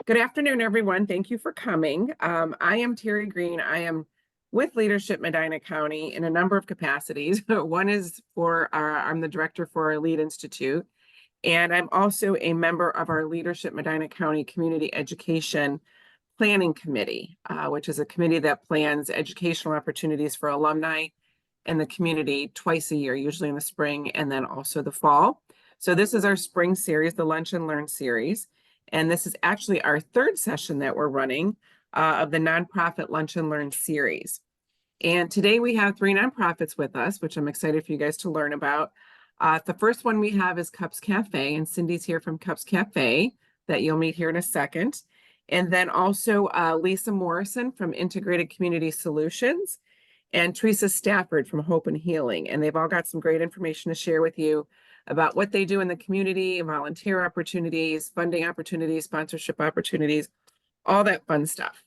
Good afternoon, everyone. Thank you for coming. I am Terry Green. I am with Leadership Medina County in a number of capacities. One is I'm the director for our LEAD Institute, and I'm also a member of our Leadership Medina County Community Education Planning Committee, which is a committee that plans educational opportunities for alumni and the community twice a year, usually in the spring and then also the fall. So this is our spring series, the Lunch and Learn series. And this is actually our third session that we're running of the Nonprofit Lunch and Learn series. And today we have three nonprofits with us, which I'm excited for you guys to learn about. The first one we have is Cups Cafe, and Cindy's here from Cups Cafe that you'll meet here in a second. And then also Lisa Morrison from Integrated Community Solutions and Teresa Stafford from Hope and Healing. And they've all got some great information to share with you about what they do in the community, volunteer opportunities, funding opportunities, sponsorship opportunities, all that fun stuff.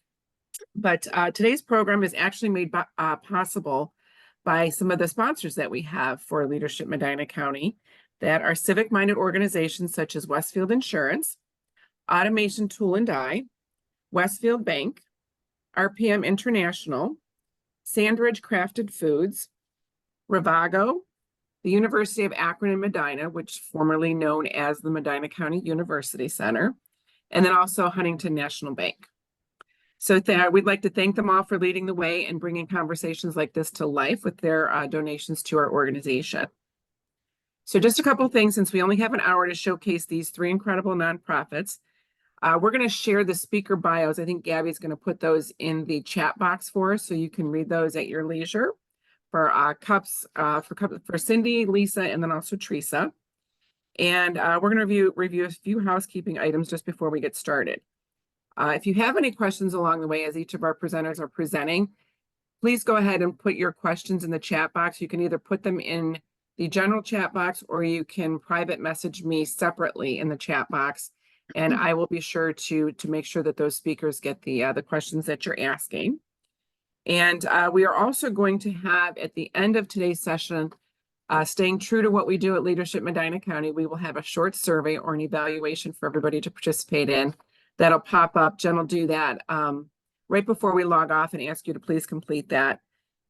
But today's program is actually made possible by some of the sponsors that we have for Leadership Medina County that are civic-minded organizations such as Westfield Insurance, Automation Tool and Die, Westfield Bank, RPM International, Sandridge Crafted Foods, Ravago, the University of Akron and Medina, which formerly known as the Medina County University Center, and then also Huntington National Bank. So we'd like to thank them all for leading the way and bringing conversations like this to life with their donations to our organization. So just a couple of things, since we only have an hour to showcase these three incredible nonprofits. We're going to share the speaker bios. I think Gabby's going to put those in the chat box for us so you can read those at your leisure for for Cindy, Lisa, and then also Teresa. And we're going to review a few housekeeping items just before we get started. If you have any questions along the way as each of our presenters are presenting, please go ahead and put your questions in the chat box. You can either put them in the general chat box or you can private message me separately in the chat box. And I will be sure to make sure that those speakers get the questions that you're asking. And we are also going to have at the end of today's session, staying true to what we do at Leadership Medina County, we will have a short survey or an evaluation for everybody to participate in. That'll pop up. Jen will do that right before we log off and ask you to please complete that.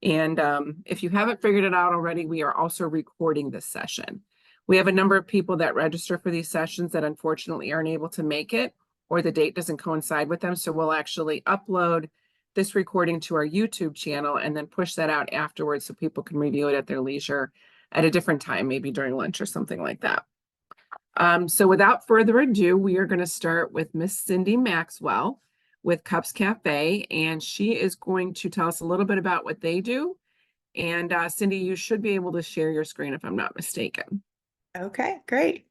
And if you haven't figured it out already, we are also recording this session. We have a number of people that register for these sessions that unfortunately aren't able to make it or the date doesn't coincide with them. So we'll actually upload this recording to our YouTube channel and then push that out afterwards so people can review it at their leisure at a different time, maybe during lunch or something like that. So without further ado, we are going to start with Miss Cindy Maxwell with Cups Cafe, and she is going to tell us a little bit about what they do. And Cindy, you should be able to share your screen if I'm not mistaken. Okay, great.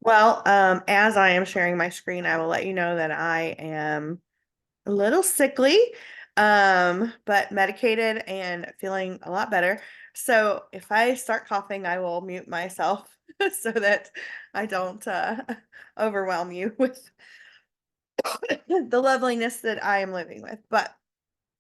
Well, as I am sharing my screen, I will let you know that I am a little sickly, but medicated and feeling a lot better. So if I start coughing, I will mute myself so that I don't overwhelm you with the loveliness that I am living with. But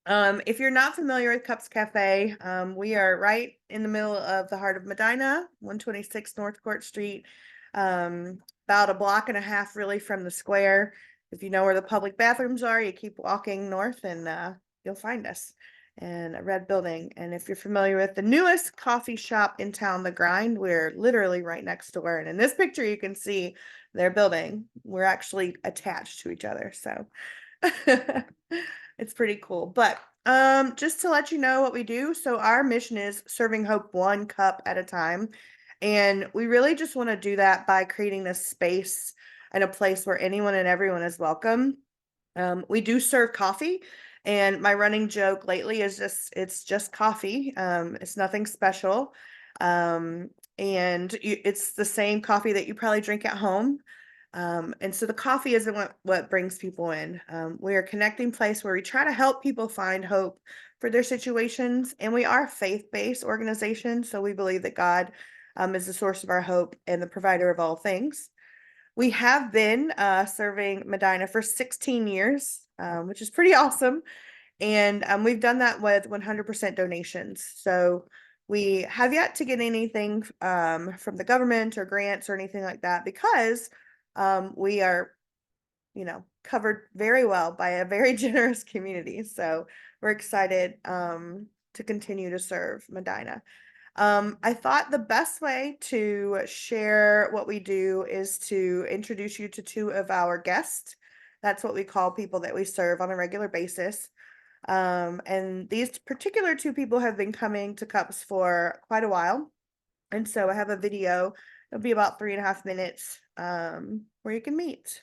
if you're not familiar with Cups Cafe, we are right in the middle of the heart of Medina, 126 North Court Street, about a block and a half really from the square. If you know where the public bathrooms are, you keep walking north and you'll find us in a red building. And if you're familiar with the newest coffee shop in town, The Grind, we're literally right next door. And in this picture, you can see their building. We're actually attached to each other. So it's pretty cool. But just to let you know what we do. So our mission is serving hope one cup at a time. And we really just want to do that by creating this space and a place where anyone and everyone is welcome. We do serve coffee. And my running joke lately is it's just coffee. It's nothing special. And it's the same coffee that you probably drink at home. And so the coffee isn't what brings people in. We are a connecting place where we try to help people find hope for their situations. And we are a faith-based organization. So we believe that God is the source of our hope and the provider of all things. We have been serving Medina for 16 years, which is pretty awesome. And we've done that with 100% donations. So we have yet to get anything from the government or grants or anything like that because we are covered very well by a very generous community. So we're excited to continue to serve Medina. I thought the best way to share what we do is to introduce you to two of our guests. That's what we call people that we serve on a regular basis. And these particular two people have been coming to Cups for quite a while. And so I have a video, it'll be about 3.5 minutes, where you can meet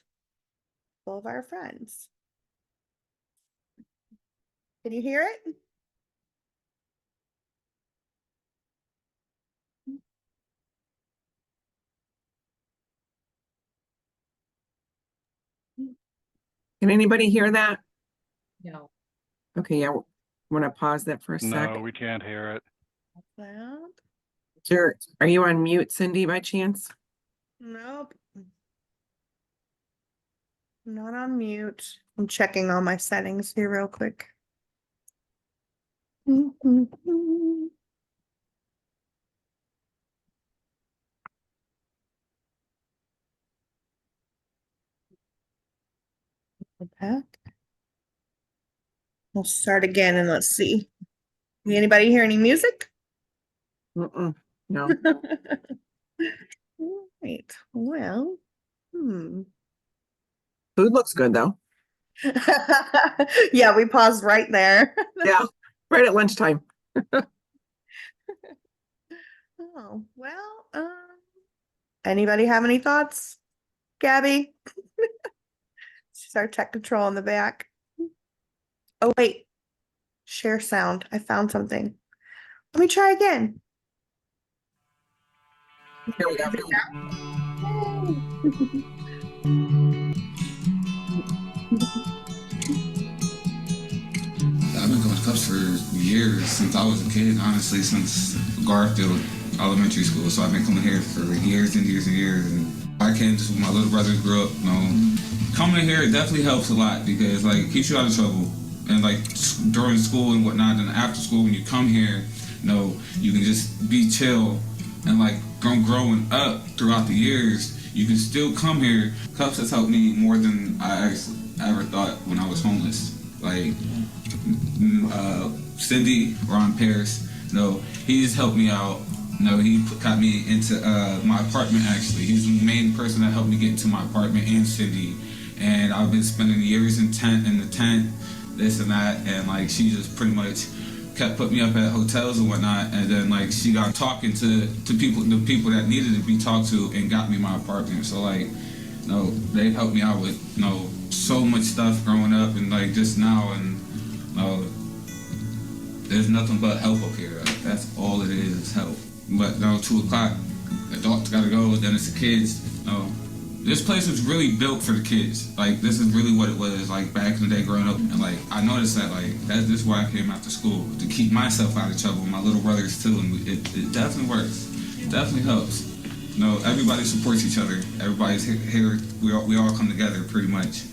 all of our friends. Can you hear it? Can anybody hear that? No. Okay, yeah, want to pause that for a No, second? we can't hear it. Loud? Sure. Are you on mute, Cindy, by chance? Nope. Not on mute. I'm checking all my settings here real quick. Back. We'll start again and let's see. Anybody hear any music? No. Right. Well, Food looks good though. yeah, we paused right there. Yeah, right at lunchtime. Oh, well, anybody have any thoughts? Gabby? She's our tech control in the back. Oh, wait. Share sound. I found something. Let me try again. Here we go. I've been going to Cups for years, since I was a kid, honestly, since Garfield Elementary School. So I've been coming here for years and years and years. And I came just when my little brother grew up. Coming here, it definitely helps a lot because like keeps you out of trouble. And like during school and whatnot, and after school when you come here, you can just be chill. And like growing up throughout the years, you can still come here. Cups has helped me more than I actually ever thought when I was homeless. Like Cindy, Ron Paris, he just helped me out. He got me into my apartment actually. He's the main person that helped me get into my apartment, and Cindy. And I've been spending years in the tent, this and that, and like she just pretty much kept putting me up at hotels and whatnot, and then like she got talking to people, the people that needed to be talked to, and got me my apartment. So like, they helped me out with so much stuff growing up, and like just now, and there's nothing but help up here. Like, that's all it is help. But 2 o'clock, adults gotta go. Then it's the kids. This place was really built for the kids. Like this is really what it was like back in the day growing up. And like I noticed that this is why I came after school, to keep myself out of trouble, my little brothers too, and it definitely works. It definitely helps. Everybody supports each other. Everybody's here. We all come together pretty much.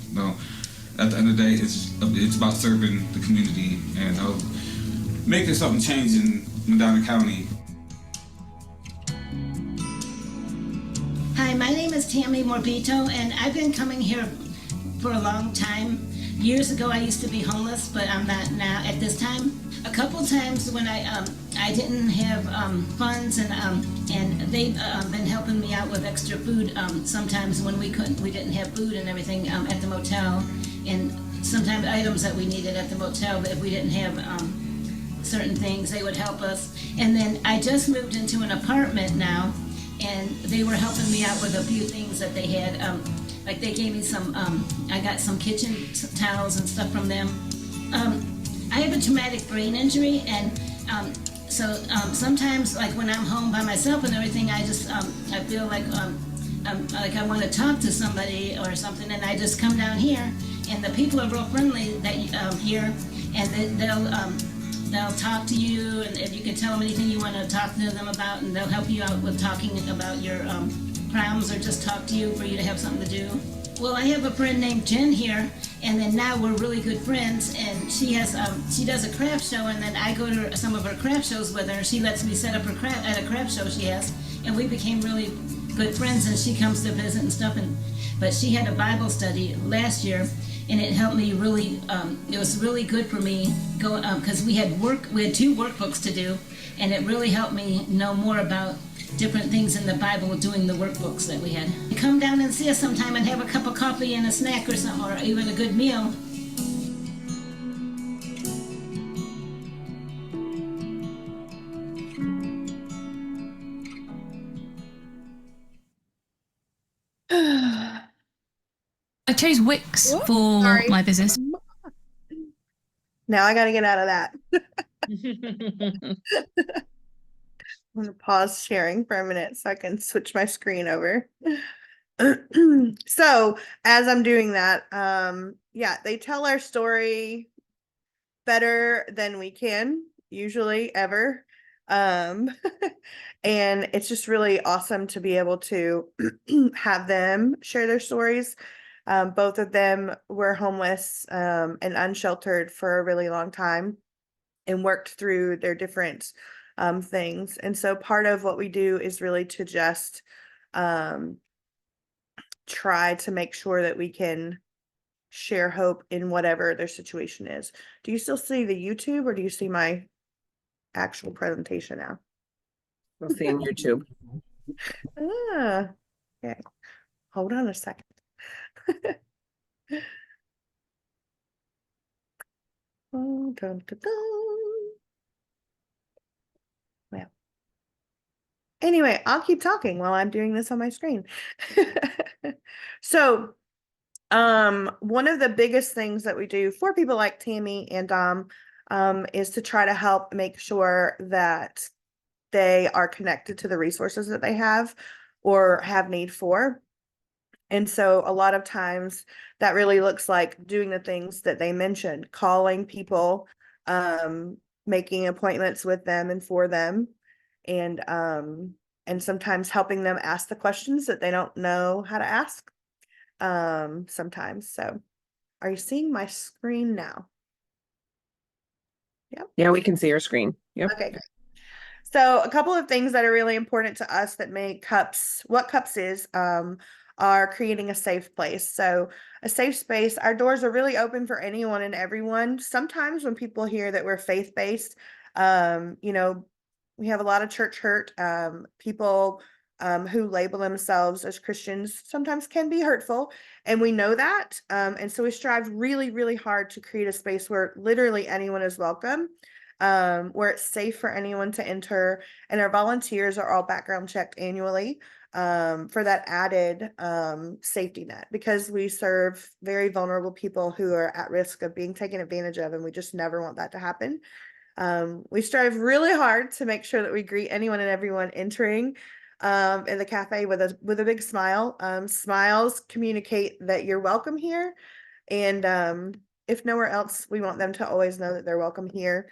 At the end of the day, it's about serving the community and making something change in Medina County. Hi, my name is Tammy Morbito, and I've been coming here for a long time. Years ago, I used to be homeless, but I'm not now at this time. A couple times when I didn't have funds, and they've been helping me out with extra food. Sometimes when we didn't have food and everything at the motel, and sometimes items that we needed at the motel, but if we didn't have certain things, they would help us. And then I just moved into an apartment now, and they were helping me out with a few things that they had. Like they gave me some, I got some kitchen towels and stuff from them. I have a traumatic brain injury, and so sometimes, like when I'm home by myself and everything, I just I feel like I want to talk to somebody or something, and I just come down here, and the people are real friendly that here, and they'll talk to you, and if you can tell them anything you want to talk to them about, and they'll help you out with talking about your problems, or just talk to you for you to have something to do. Well, I have a friend named Jen here, and then now we're really good friends, and she does a craft show, and then I go to some of her craft shows with her, and she lets me set up her craft at a craft show she has, and we became really good friends, and she comes to visit and stuff. but she had a Bible study last year, and it helped me really. It was really good for me because we had two workbooks to do, and it really helped me know more about different things in the Bible doing the workbooks that we had. Come down and see us sometime and have a cup of coffee and a snack or something, or even a good meal. I chose Wix Whoops, for sorry. my business. Now I got to get out of that. I'm going to pause sharing for a minute so I can switch my screen over. So as I'm doing that, yeah, they tell our story better than we can, usually ever. And it's just really awesome to be able to have them share their stories. Both of them were homeless and unsheltered for a really long time and worked through their different things. And so part of what we do is really to just try to make sure that we can share hope in whatever their situation is. Do you still see the YouTube or do you see my actual presentation now? We'll see in YouTube. Okay. Hold on a second. Oh, dun, dun, dun. Well, anyway, I'll keep talking while I'm doing this on my screen. So, one of the biggest things that we do for people like Tammy and Dom, is to try to help make sure that they are connected to the resources that they have or have need for. And so a lot of times that really looks like doing the things that they mentioned, calling people, making appointments with them and for them, and sometimes helping them ask the questions that they don't know how to ask. Sometimes. So are you seeing my screen now? Yep. Yeah, we can see your screen. Yep. Okay, great. So a couple of things that are really important to us that make Cups what Cups is, are creating a safe place. So a safe space, our doors are really open for anyone and everyone. Sometimes when people hear that we're faith-based, you know, we have a lot of church hurt. People who label themselves as Christians sometimes can be hurtful, and we know that. And so we strive really, really hard to create a space where literally anyone is welcome, where it's safe for anyone to enter, and our volunteers are all background checked annually, for that added safety net, because we serve very vulnerable people who are at risk of being taken advantage of, and we just never want that to happen. We strive really hard to make sure that we greet anyone and everyone entering in the cafe with a big smile. Smiles communicate that you're welcome here, and if nowhere else, we want them to always know that they're welcome here.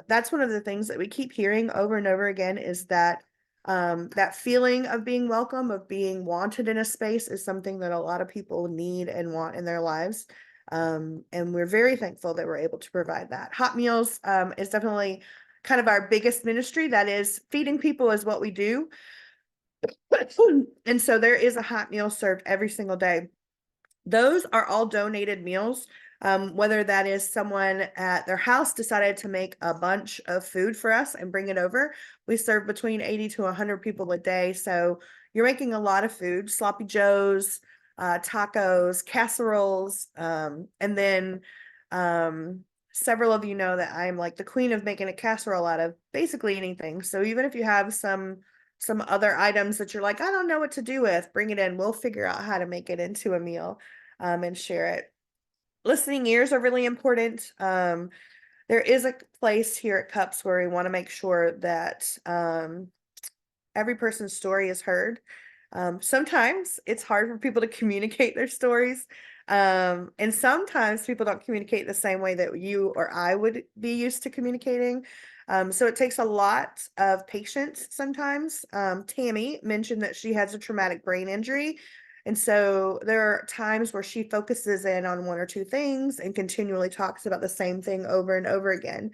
That's one of the things that we keep hearing over and over again, is that that feeling of being welcome, of being wanted in a space, is something that a lot of people need and want in their lives. And we're very thankful that we're able to provide that. Hot meals is definitely kind of our biggest ministry. That is, feeding people is what we do. And so there is a hot meal served every single day. Those are all donated meals. Whether that is someone at their house decided to make a bunch of food for us and bring it over. We serve between 80 to 100 people a day. So you're making a lot of food, sloppy joes, tacos, casseroles, and then several of you know that I'm like the queen of making a casserole out of basically anything. So even if you have some other items that you're like, I don't know what to do with, bring it in. We'll figure out how to make it into a meal and share it. Listening ears are really important. There is a place here at Cups where we want to make sure that every person's story is heard. Sometimes it's hard for people to communicate their stories. And sometimes people don't communicate the same way that you or I would be used to communicating. So it takes a lot of patience sometimes. Tammy mentioned that she has a traumatic brain injury. And so there are times where she focuses in on one or two things and continually talks about the same thing over and over again.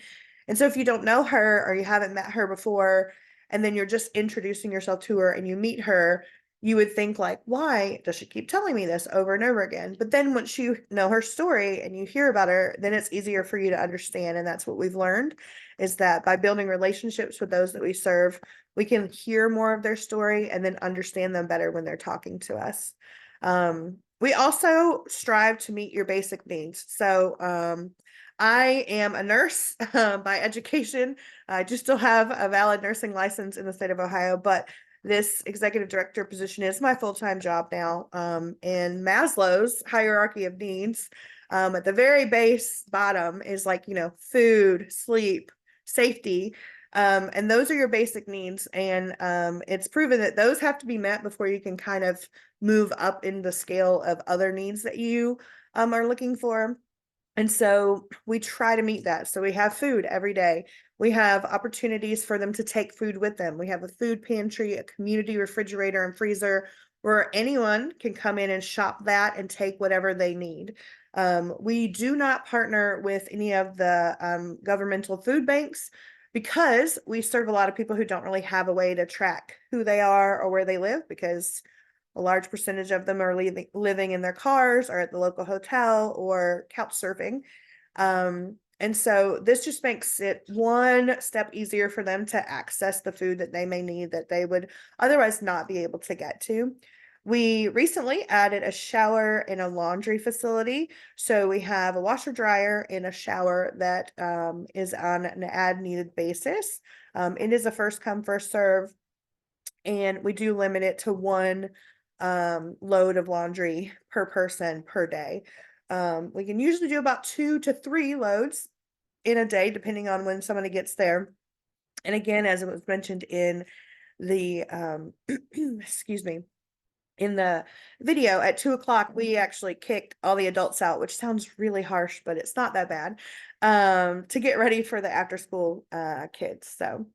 And so if you don't know her or you haven't met her before, and then you're just introducing yourself to her and you meet her, you would think like, why does she keep telling me this over and over again? But then once you know her story and you hear about her, then it's easier for you to understand. And that's what we've learned, is that by building relationships with those that we serve, we can hear more of their story and then understand them better when they're talking to us. We also strive to meet your basic needs. So I am a nurse by education. I do still have a valid nursing license in the state of Ohio, but this executive director position is my full-time job now. And Maslow's hierarchy of needs, at the very base bottom is like, food, sleep, safety. And those are your basic needs. And it's proven that those have to be met before you can kind of move up in the scale of other needs that you are looking for. And so we try to meet that. So we have food every day. We have opportunities for them to take food with them. We have a food pantry, a community refrigerator and freezer where anyone can come in and shop that and take whatever they need. We do not partner with any of the governmental food banks because we serve a lot of people who don't really have a way to track who they are or where they live, because a large percentage of them are living in their cars or at the local hotel or couch surfing. And so this just makes it one step easier for them to access the food that they may need that they would otherwise not be able to get to. We recently added a shower and a laundry facility. So we have a washer dryer and a shower that is on an ad needed basis. It is a first come, first serve. And we do limit it to one load of laundry per person per day. We can usually do about 2 to 3 loads in a day, depending on when somebody gets there. And again, as it was mentioned in the, excuse me, in the video, at 2 o'clock, we actually kicked all the adults out, which sounds really harsh, but it's not that bad, to get ready for the after school kids. So,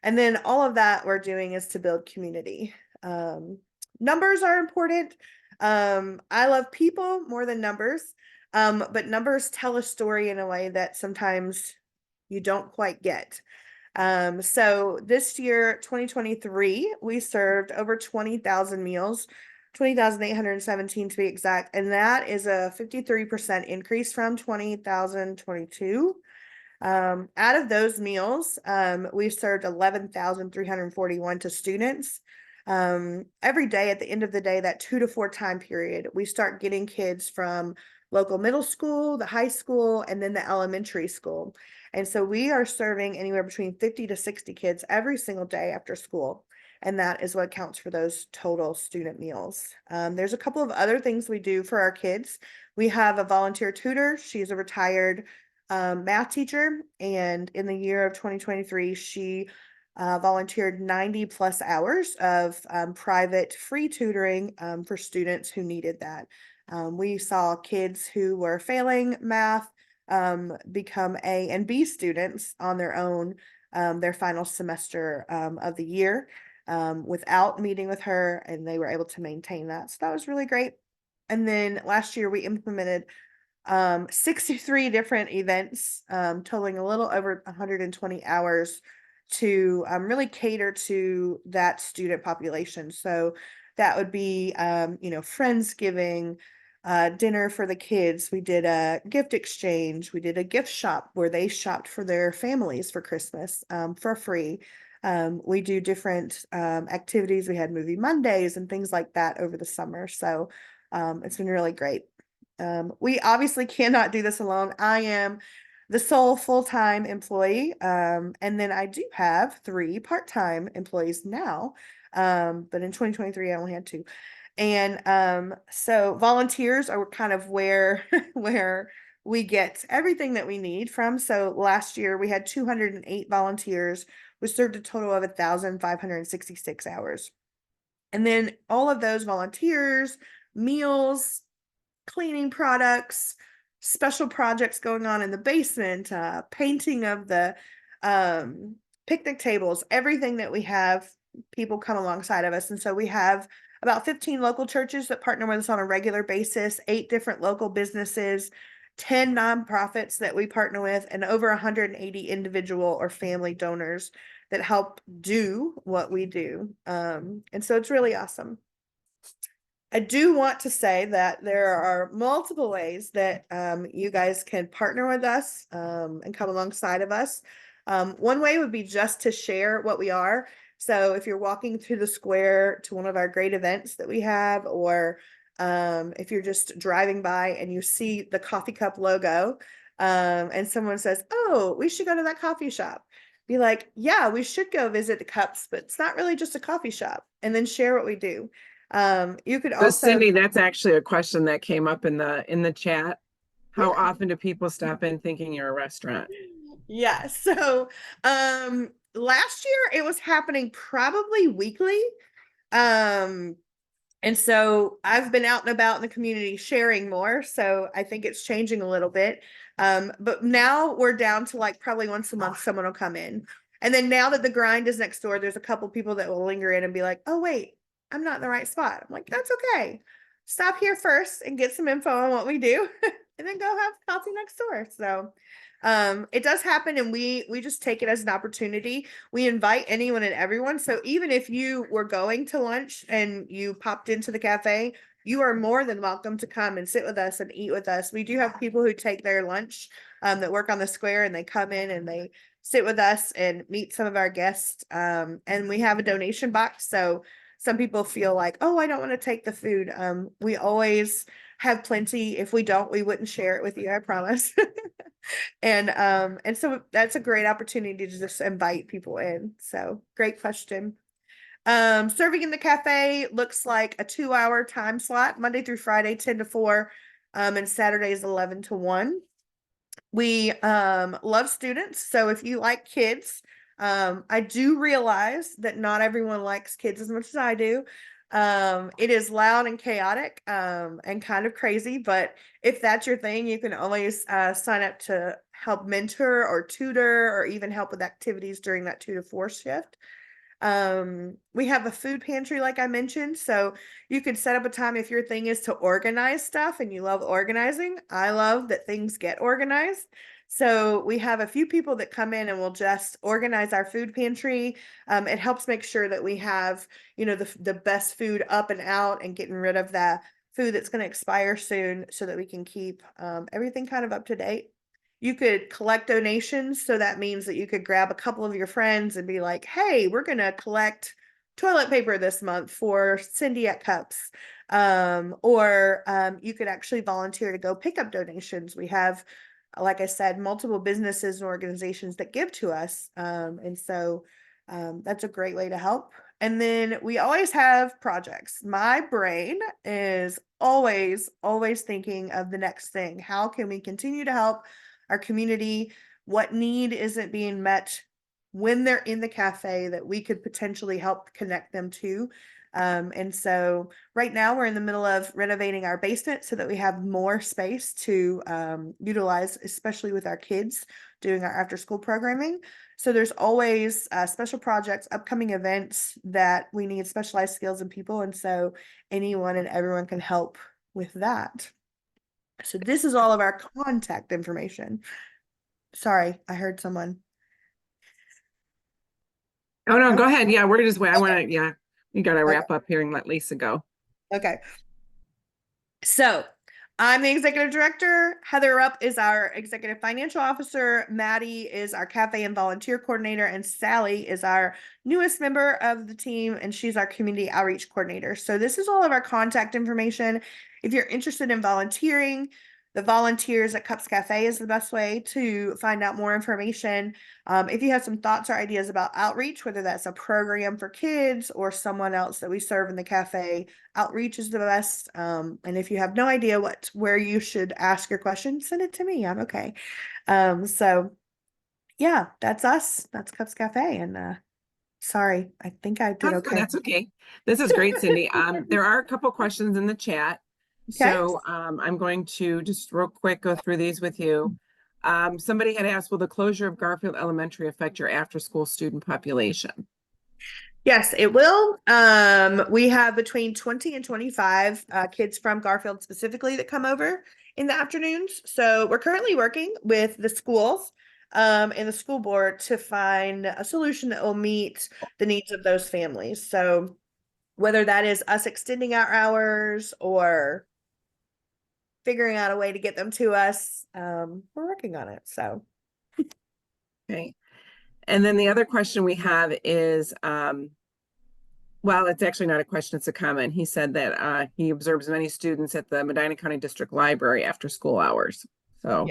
and then all of that we're doing is to build community. Numbers are important. I love people more than numbers, but numbers tell a story in a way that sometimes you don't quite get. So this year, 2023, we served over 20,000 meals, 20,817 to be exact, and that is a 53% increase from 2022. Out of those meals, we served 11,341 to students. Every day at the end of the day, that 2 to 4 time period, we start getting kids from local middle school, the high school, and then the elementary school. And so we are serving anywhere between 50 to 60 kids every single day after school. And that is what counts for those total student meals. There's a couple of other things we do for our kids. We have a volunteer tutor. She's a retired math teacher. And in the year of 2023, she volunteered 90 plus hours of private free tutoring for students who needed that. We saw kids who were failing math become A and B students on their own their final semester of the year without meeting with her, and they were able to maintain that. So that was really great. And then last year we implemented 63 different events totaling a little over 120 hours to really cater to that student population. So that would be, Friendsgiving, dinner for the kids. We did a gift exchange. We did a gift shop where they shopped for their families for Christmas for free. We do different activities. We had movie Mondays and things like that over the summer. So it's been really great. We obviously cannot do this alone. I am the sole full-time employee. And then I do have 3 part-time employees now. But in 2023, I only had 2. And so volunteers are kind of where we get everything that we need from. So last year we had 208 volunteers. We served a total of 1,566 hours. And then all of those volunteers, meals, cleaning products, special projects going on in the basement, painting of the picnic tables, everything that we have, people come alongside of us. And so we have about 15 local churches that partner with us on a regular basis, 8 different local businesses, 10 nonprofits that we partner with, and over 180 individual or family donors that help do what we do. And so it's really awesome. I do want to say that there are multiple ways that you guys can partner with us and come alongside of us. One way would be just to share what we are. So if you're walking through the square to one of our great events that we have, or if you're just driving by and you see the coffee cup logo and someone says, "Oh, we should go to that coffee shop." Be like, "Yeah, we should go visit the cups, but it's not really just a coffee shop." And then share what we do. You could So also, Cindy, that's actually a question that came up in the chat. How yeah, often do people stop in thinking you're a restaurant? yeah. So, last year it was happening probably weekly. Um, and so I've been out and about in the community sharing more. So I think it's changing a little bit. But now we're down to like probably once a month, someone will come in. And then now that the grind is next door, there's a couple people that will linger in and be like, "Oh, wait, I'm not in the right spot." I'm like, "That's okay. Stop here first and get some info on what we do and then go have coffee next door." So it does happen, and we just take it as an opportunity. We invite anyone and everyone. So even if you were going to lunch and you popped into the cafe, you are more than welcome to come and sit with us and eat with us. We do have people who take their lunch that work on the square, and they come in and they sit with us and meet some of our guests. And we have a donation box. So some people feel like, "Oh, I don't want to take the food." We always have plenty. If we don't, we wouldn't share it with you, I promise. And so that's a great opportunity to just invite people in. So great question. Serving in the cafe looks like a 2-hour time slot, Monday through Friday, 10 to 4, and Saturdays 11 to 1. We love students. So if you like kids, I do realize that not everyone likes kids as much as I do. It is loud and chaotic and kind of crazy, but if that's your thing, you can always sign up to help mentor or tutor or even help with activities during that 2 to 4 shift. We have a food pantry, like I mentioned, so you could set up a time if your thing is to organize stuff and you love organizing. I love that things get organized. So we have a few people that come in and will just organize our food pantry. It helps make sure that we have, the best food up and out and getting rid of the food that's going to expire soon so that we can keep everything kind of up to date. You could collect donations. So that means that you could grab a couple of your friends and be like, "Hey, we're going to collect toilet paper this month for Cindy at Cups." Or you could actually volunteer to go pick up donations. We have, like I said, multiple businesses and organizations that give to us. And so that's a great way to help. And then we always have projects. My brain is always thinking of the next thing. How can we continue to help our community? What need isn't being met when they're in the cafe that we could potentially help connect them to? And so right now we're in the middle of renovating our basement so that we have more space to utilize, especially with our kids doing our after school programming. So there's always special projects, upcoming events that we need specialized skills and people. And so anyone and everyone can help with that. So this is all of our contact information. Sorry, I heard someone. Oh no, go ahead. Yeah, we're just wait. I want Okay. to, yeah, we got to Okay. wrap up here and let Lisa go. Okay. So I'm the executive director. Heather Rupp is our executive financial officer. Maddie is our cafe and volunteer coordinator. And Sally is our newest member of the team, and she's our community outreach coordinator. So this is all of our contact information. If you're interested in volunteering, the volunteers at Cups Cafe is the best way to find out more information. If you have some thoughts or ideas about outreach, whether that's a program for kids or someone else that we serve in the cafe, outreach is the best. And if you have no idea where you should ask your question, send it to me. I'm okay. So yeah, that's us. That's Cups Cafe. And sorry, I think I did okay. That's okay. This is great, Cindy. There are a couple questions in the chat. Okay. So I'm going to just real quick go through these with you. Somebody had asked, will the closure of Garfield Elementary affect your after-school student population? Yes, it will. We have between 20 and 25 kids from Garfield specifically that come over in the afternoons. So we're currently working with the schools and the school board to find a solution that will meet the needs of those families. So whether that is us extending our hours or figuring out a way to get them to us. We're working on it. So Okay. And then the other question we have is, well, it's actually not a question, it's a comment. He said that he observes many students at the Medina County District Library after school hours. So,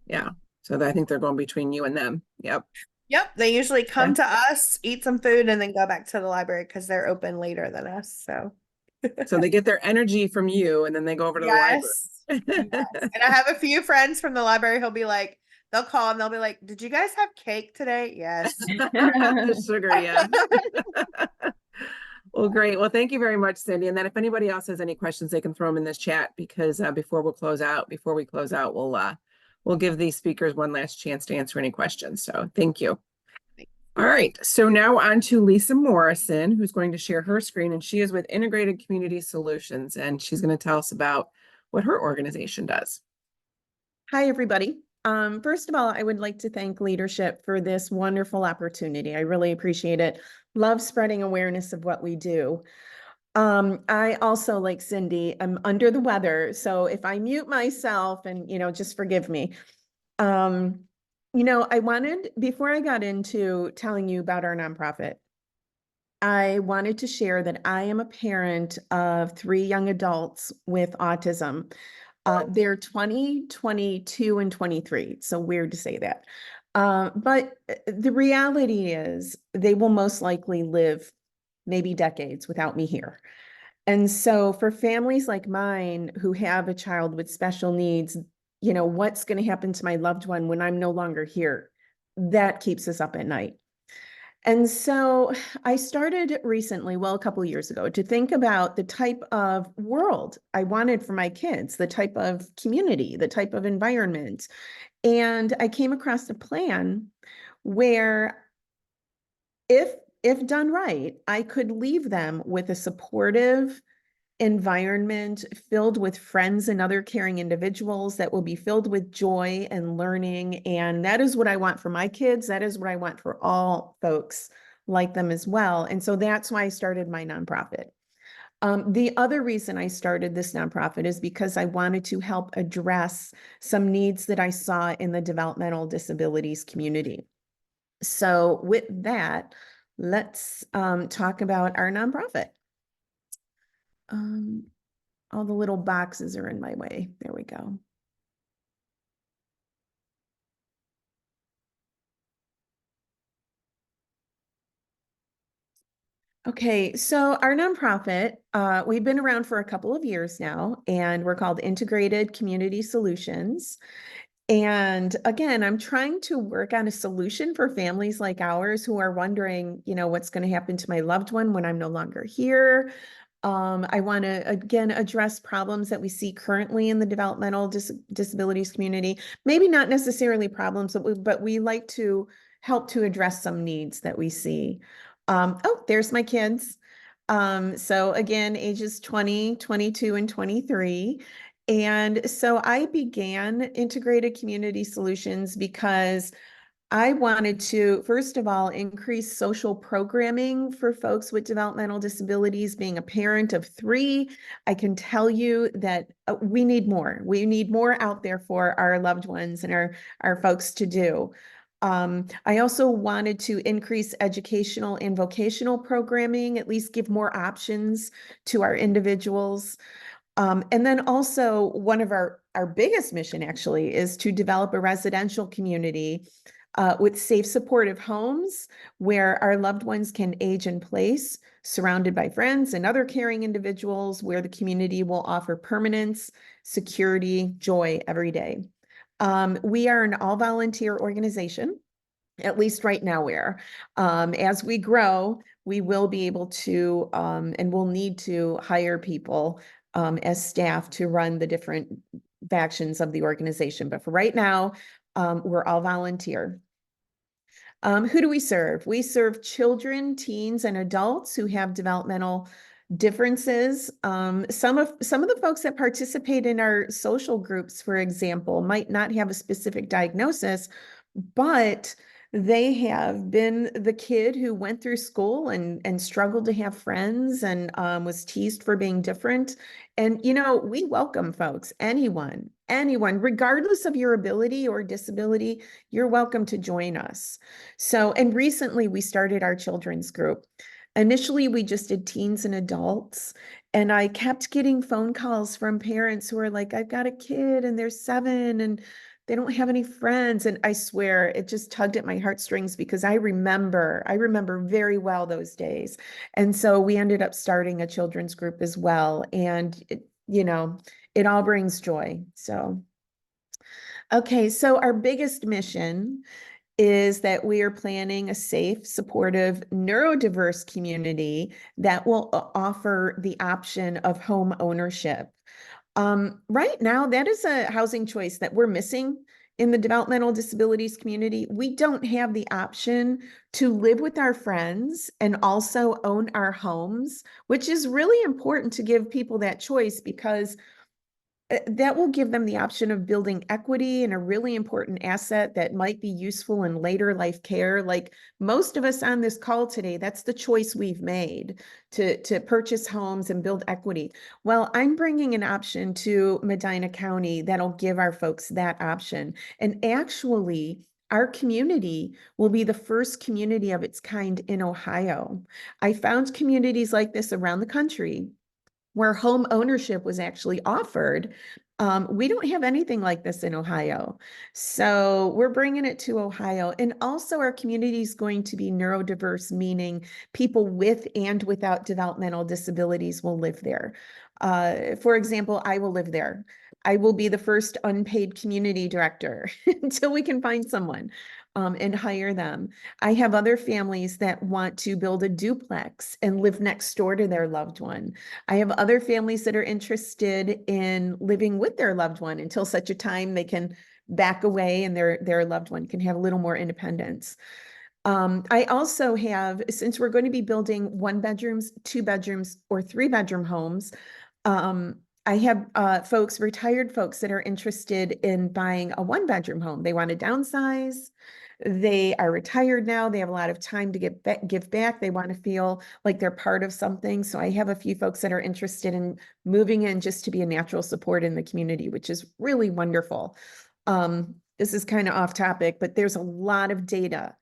yeah. So I think they're going between you and them. Yep. Yep. They usually come to us, eat some food, and then go back to the library because they're open later than us. So So they get their energy from you and then they go over to the library. Yes. And I have a few friends from the library who'll be like, they'll call and they'll be like, "Did you guys have cake today?" Yes. Sugar, yeah. Well, great. Well, thank you very much, Cindy. And then if anybody else has any questions, they can throw them in this chat because before we close out, we'll give these speakers one last chance to answer any questions. So thank you. All right. So now on to Lisa Morrison, who's going to share her screen, and she is with Integrated Community Solutions, and she's going to tell us about what her organization does. Hi, everybody. First of all, I would like to thank leadership for this wonderful opportunity. I really appreciate it. Love spreading awareness of what we do. I also, like Cindy, I'm under the weather. So if I mute myself and, just forgive me. I wanted, before I got into telling you about our nonprofit, I wanted to share that I am a parent of 3 young adults with autism. They're 20, 22, and 23. So weird to say that. But the reality is they will most likely live maybe decades without me here. And so for families like mine who have a child with special needs, what's going to happen to my loved one when I'm no longer here? That keeps us up at night. And so I started recently, well, a couple of years ago, to think about the type of world I wanted for my kids, the type of community, the type of environment. And I came across a plan where if done right, I could leave them with a supportive environment filled with friends and other caring individuals that will be filled with joy and learning. And that is what I want for my kids. That is what I want for all folks like them as well. And so that's why I started my nonprofit. The other reason I started this nonprofit is because I wanted to help address some needs that I saw in the developmental disabilities community. So with that, let's talk about our nonprofit. All the little boxes are in my way. There we go. Okay, so our nonprofit, we've been around for a couple of years now, and we're called Integrated Community Solutions. And again, I'm trying to work on a solution for families like ours who are wondering, what's going to happen to my loved one when I'm no longer here. I want to, again, address problems that we see currently in the developmental disabilities community. Maybe not necessarily problems, but we like to help to address some needs that we see. Oh, there's my kids. So again, ages 20, 22, and 23. And so I began Integrated Community Solutions because I wanted to, first of all, increase social programming for folks with developmental disabilities. Being a parent of 3, I can tell you that we need more. We need more out there for our loved ones and our folks to do. I also wanted to increase educational and vocational programming, at least give more options to our individuals. And then also one of our biggest mission actually is to develop a residential community with safe, supportive homes where our loved ones can age in place, surrounded by friends and other caring individuals, where the community will offer permanence, security, joy every day. We are an all-volunteer organization. At least right now we are. As we grow, we will be able to and we'll need to hire people as staff to run the different factions of the organization. But for right now, we're all volunteer. Who do we serve? We serve children, teens, and adults who have developmental differences. Some of the folks that participate in our social groups, for example, might not have a specific diagnosis, but They have been the kid who went through school and struggled to have friends and was teased for being different. And, you know, we welcome folks, anyone, regardless of your ability or disability, you're welcome to join us. So, and recently we started our children's group. Initially, we just did teens and adults. And I kept getting phone calls from parents who are like, I've got a kid and they're 7 and they don't have any friends. And I swear it just tugged at my heartstrings because I remember very well those days. And so we ended up starting a children's group as well. And you know, it all brings joy. So, okay. So our biggest mission is that we are planning a safe, supportive, neurodiverse community that will offer the option of home ownership. Right now, that is a housing choice that we're missing in the developmental disabilities community. We don't have the option to live with our friends and also own our homes, which is really important to give people that choice because that will give them the option of building equity and a really important asset that might be useful in later life care. Like most of us on this call today, that's the choice we've made to purchase homes and build equity. Well, I'm bringing an option to Medina County that'll give our folks that option. And actually, our community will be the first community of its kind in Ohio. I found communities like this around the country where home ownership was actually offered. We don't have anything like this in Ohio. So we're bringing it to Ohio. And also our community is going to be neurodiverse, meaning people with and without developmental disabilities will live there. For example, I will live there. I will be the first unpaid community director until we can find someone and hire them. I have other families that want to build a duplex and live next door to their loved one. I have other families that are interested in living with their loved one until such a time they can back away and their loved one can have a little more independence. I also have, since we're going to be building 1 bedrooms, 2 bedrooms, or 3-bedroom homes, I have retired folks that are interested in buying a 1-bedroom home. They want to downsize. They are retired now. They have a lot of time to give back. They want to feel like they're part of something. So I have a few folks that are interested in moving in just to be a natural support in the community, which is really wonderful. This is kind of off topic, but there's a lot of data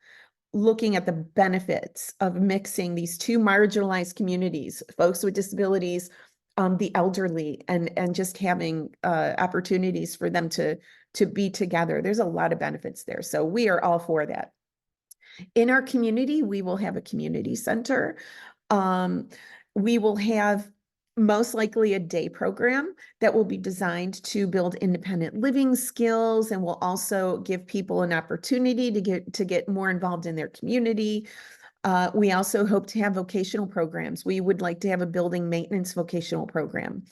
looking at the benefits of mixing these two marginalized communities, folks with disabilities, the elderly, and just having opportunities for them to be together. There's a lot of benefits there. So we are all for that. In our community, we will have a community center. We will have most likely a day program that will be designed to build independent living skills and will also give people an opportunity to get more involved in their community. We also hope to have vocational programs. We would like to have a building maintenance vocational program.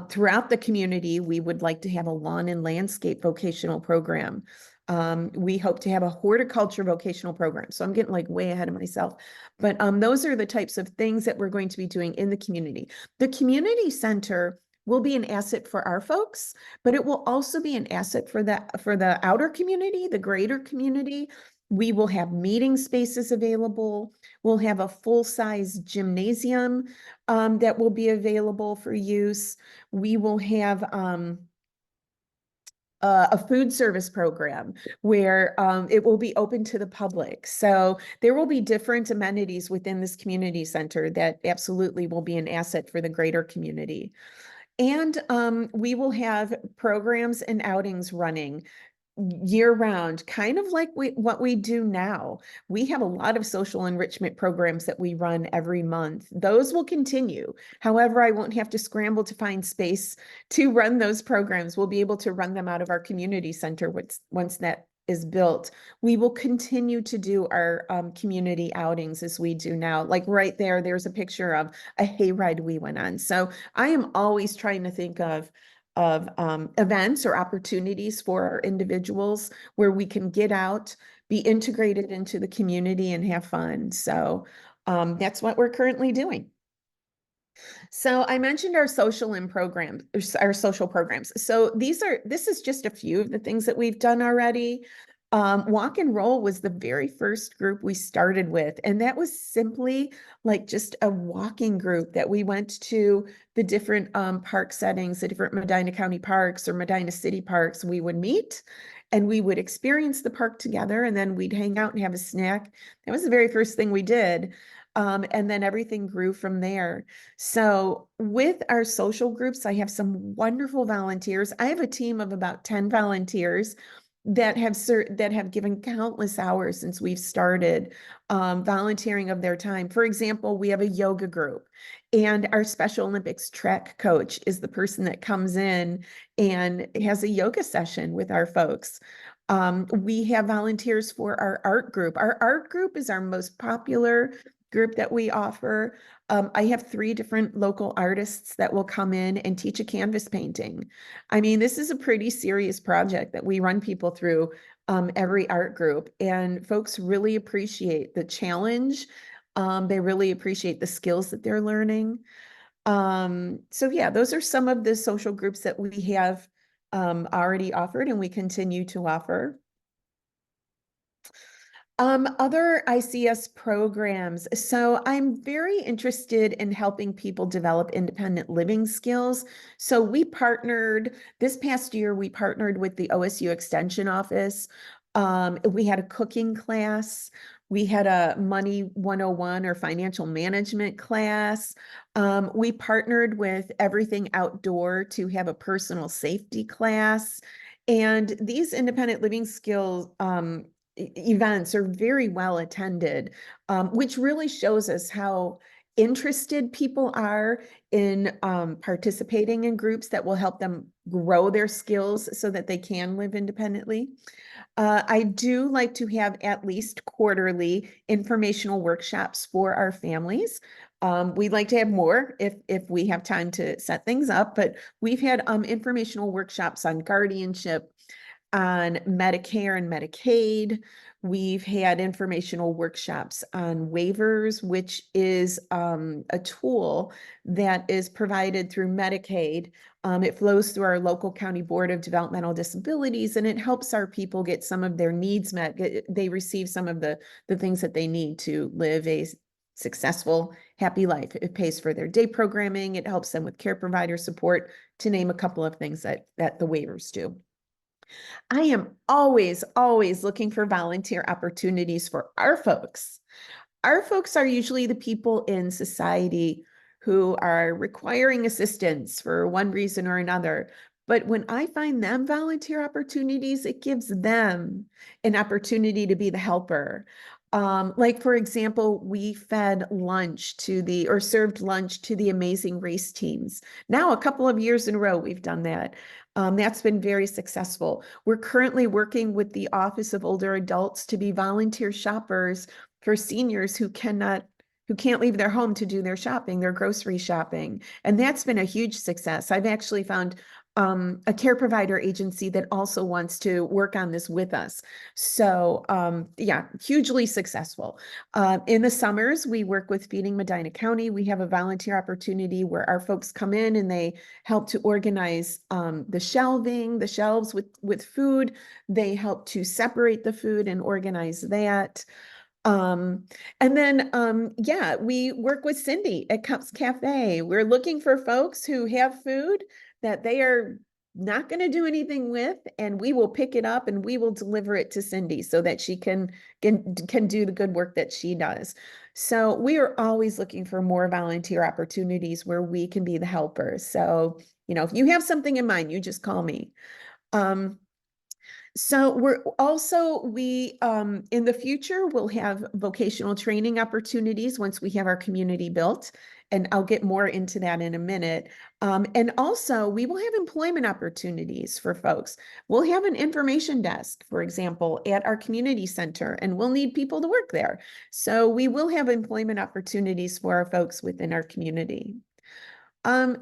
Throughout the community, we would like to have a lawn and landscape vocational program. We hope to have a horticulture vocational program. So I'm getting like way ahead of myself. But those are the types of things that we're going to be doing in the community. The community center will be an asset for our folks, but it will also be an asset for the outer community, the greater community. We will have meeting spaces available. We'll have a full-size gymnasium that will be available for use. We will have a food service program where it will be open to the public. So there will be different amenities within this community center that absolutely will be an asset for the greater community. And we will have programs and outings running year round, kind of like what we do now. We have a lot of social enrichment programs that we run every month. Those will continue. However, I won't have to scramble to find space to run those programs. We'll be able to run them out of our community center once that is built. We will continue to do our community outings as we do now. Like right there, there's a picture of a hayride we went on. So I am always trying to think of events or opportunities for our individuals where we can get out, be integrated into the community and have fun. So that's what we're currently doing. So I mentioned our social programs. So this is just a few of the things that we've done already. Walk and Roll was the very first group we started with, and that was simply like just a walking group that we went to the different park settings, the different Medina County parks or Medina City parks. We would meet and we would experience the park together, and then we'd hang out and have a snack. That was the very first thing we did. And then everything grew from there. So with our social groups, I have some wonderful volunteers. I have a team of about 10 volunteers that have given countless hours since we've started volunteering of their time. For example, we have a yoga group, and our Special Olympics track coach is the person that comes in and has a yoga session with our folks. We have volunteers for our art group. Our art group is our most popular group that we offer. I have 3 different local artists that will come in and teach a canvas painting. I mean, this is a pretty serious project that we run people through every art group, and folks really appreciate the challenge. They really appreciate the skills that they're learning. So yeah, those are some of the social groups that we have already offered and we continue to offer. Other ICS programs. So I'm very interested in helping people develop independent living skills. So this past year, we partnered with the OSU Extension Office. We had a cooking class. We had a Money 101 or financial management class. We partnered with Everything Outdoor to have a personal safety class. And these independent living skills events are very well attended, which really shows us how interested people are in participating in groups that will help them grow their skills so that they can live independently. I do like to have at least quarterly informational workshops for our families. We'd like to have more if we have time to set things up, but we've had informational workshops on guardianship, on Medicare and Medicaid. We've had informational workshops on waivers, which is a tool that is provided through Medicaid. It flows through our local county board of developmental disabilities, and it helps our people get some of their needs met. They receive some of the things that they need to live a successful, happy life. It pays for their day programming. It helps them with care provider support, to name a couple of things that the waivers do. I am always looking for volunteer opportunities for our folks. Our folks are usually the people in society who are requiring assistance for one reason or another. But when I find them volunteer opportunities, it gives them an opportunity to be the helper. Like, for example, we served lunch to the Amazing Race teams. Now, a couple of years in a row, we've done that. That's been very successful. We're currently working with the Office of Older Adults to be volunteer shoppers for seniors who can't leave their home to do their shopping, their grocery shopping. And that's been a huge success. I've actually found a care provider agency that also wants to work on this with us. So yeah, hugely successful. In the summers, we work with Feeding Medina County. We have a volunteer opportunity where our folks come in and they help to organize the shelves with food. They help to separate the food and organize that. And then, yeah, we work with Cindy at Cups Cafe. We're looking for folks who have food that they are not going to do anything with, and we will pick it up and we will deliver it to Cindy so that she can do the good work that she does. So we are always looking for more volunteer opportunities where we can be the helper. So, if you have something in mind, you just call me. So in the future, we'll have vocational training opportunities once we have our community built, and I'll get more into that in a minute. And also we will have employment opportunities for folks. We'll have an information desk, for example, at our community center, and we'll need people to work there. So we will have employment opportunities for our folks within our community.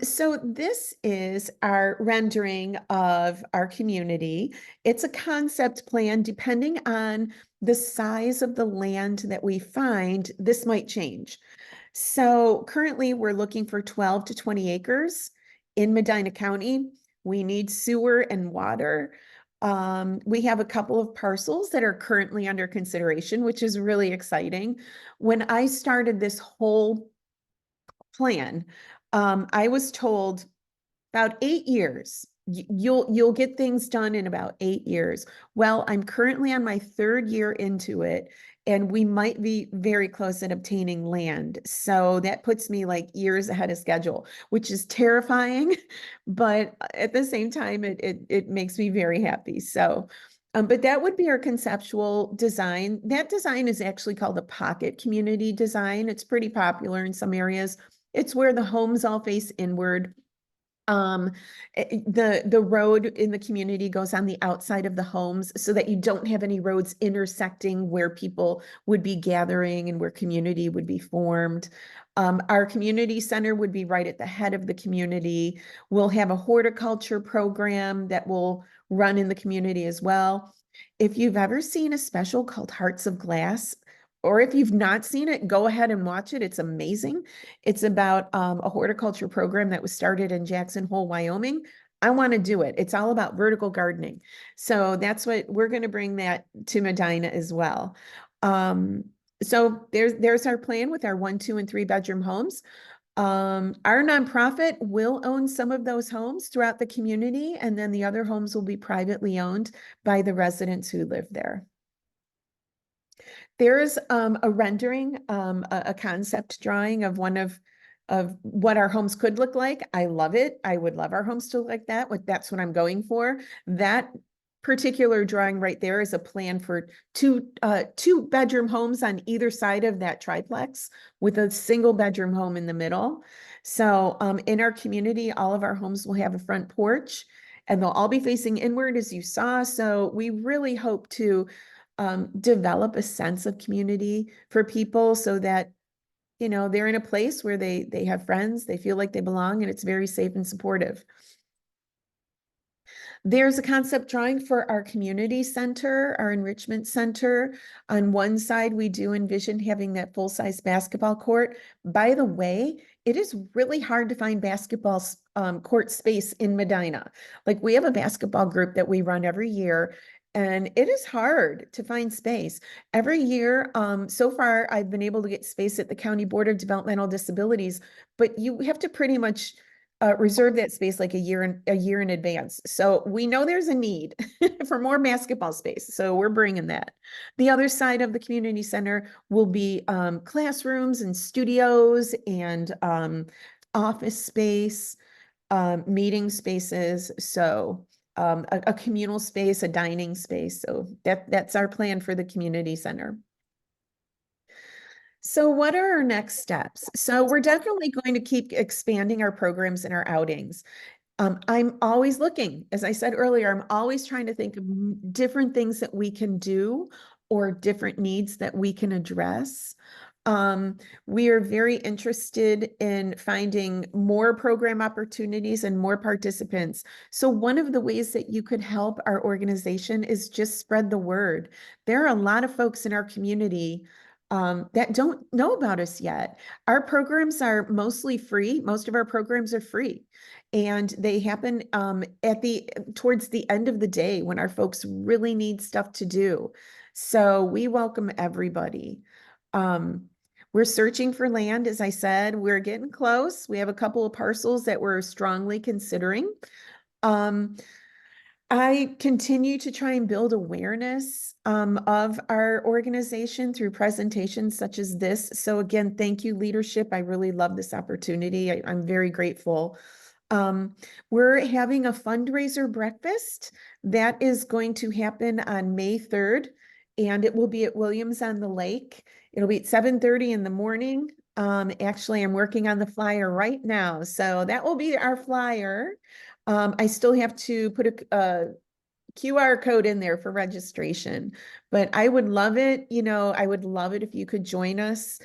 So this is our rendering of our community. It's a concept plan. Depending on the size of the land that we find, this might change. So currently we're looking for 12 to 20 acres in Medina County. We need sewer and water. We have a couple of parcels that are currently under consideration, which is really exciting. When I started this whole plan, I was told about 8 years. You'll get things done in about 8 years. Well, I'm currently on my 3rd year into it, and we might be very close at obtaining land. So that puts me like years ahead of schedule, which is terrifying, but at the same time, it makes me very happy. So, but that would be our conceptual design. That design is actually called a pocket community design. It's pretty popular in some areas. It's where the homes all face inward. The road in the community goes on the outside of the homes so that you don't have any roads intersecting where people would be gathering and where community would be formed. Our community center would be right at the head of the community. We'll have a horticulture program that will run in the community as well. If you've ever seen a special called Hearts of Glass, or if you've not seen it, go ahead and watch it. It's amazing. It's about a horticulture program that was started in Jackson Hole, Wyoming. I want to do it. It's all about vertical gardening. So that's what we're going to bring that to Medina as well. So there's our plan with our 1, 2, and 3 bedroom homes. Our nonprofit will own some of those homes throughout the community, and then the other homes will be privately owned by the residents who live there. There's a rendering, a concept drawing of one of what our homes could look like. I love it. I would love our homes to look like that. That's what I'm going for. That particular drawing right there is a plan for two bedroom homes on either side of that triplex with a single bedroom home in the middle. So in our community, all of our homes will have a front porch, and they'll all be facing inward, as you saw. So we really hope to develop a sense of community for people so that, you know, they're in a place where they have friends, they feel like they belong, and it's very safe and supportive. There's a concept drawing for our community center, our enrichment center. On one side, we do envision having that full-size basketball court. By the way, it is really hard to find basketball court space in Medina. Like, we have a basketball group that we run every year, and it is hard to find space. Every year, so far, I've been able to get space at the County Board of Developmental Disabilities, but you have to pretty much reserve that space like a year in advance. So we know there's a need for more basketball space. So we're bringing that. The other side of the community center will be classrooms and studios and office space, meeting spaces. So a communal space, a dining space. So that's our plan for the community center. So what are our next steps? So we're definitely going to keep expanding our programs and our outings. I'm always looking, as I said earlier, I'm always trying to think of different things that we can do or different needs that we can address. We are very interested in finding more program opportunities and more participants. So one of the ways that you could help our organization is just spread the word. There are a lot of folks in our community that don't know about us yet. Our programs are mostly free. Most of our programs are free, and they happen towards the end of the day when our folks really need stuff to do. So we welcome everybody. We're searching for land, as I said. We're getting close. We have a couple of parcels that we're strongly considering. I continue to try and build awareness of our organization through presentations such as this. So again, thank you, leadership. I really love this opportunity. I'm very grateful. We're having a fundraiser breakfast that is going to happen on May 3rd, and it will be at Williams on the Lake. It'll be at 7:30 in the morning. Actually, I'm working on the flyer right now, so that will be our flyer. I still have to put a QR code in there for registration, but I would love it. You know, I would love it if you could join us.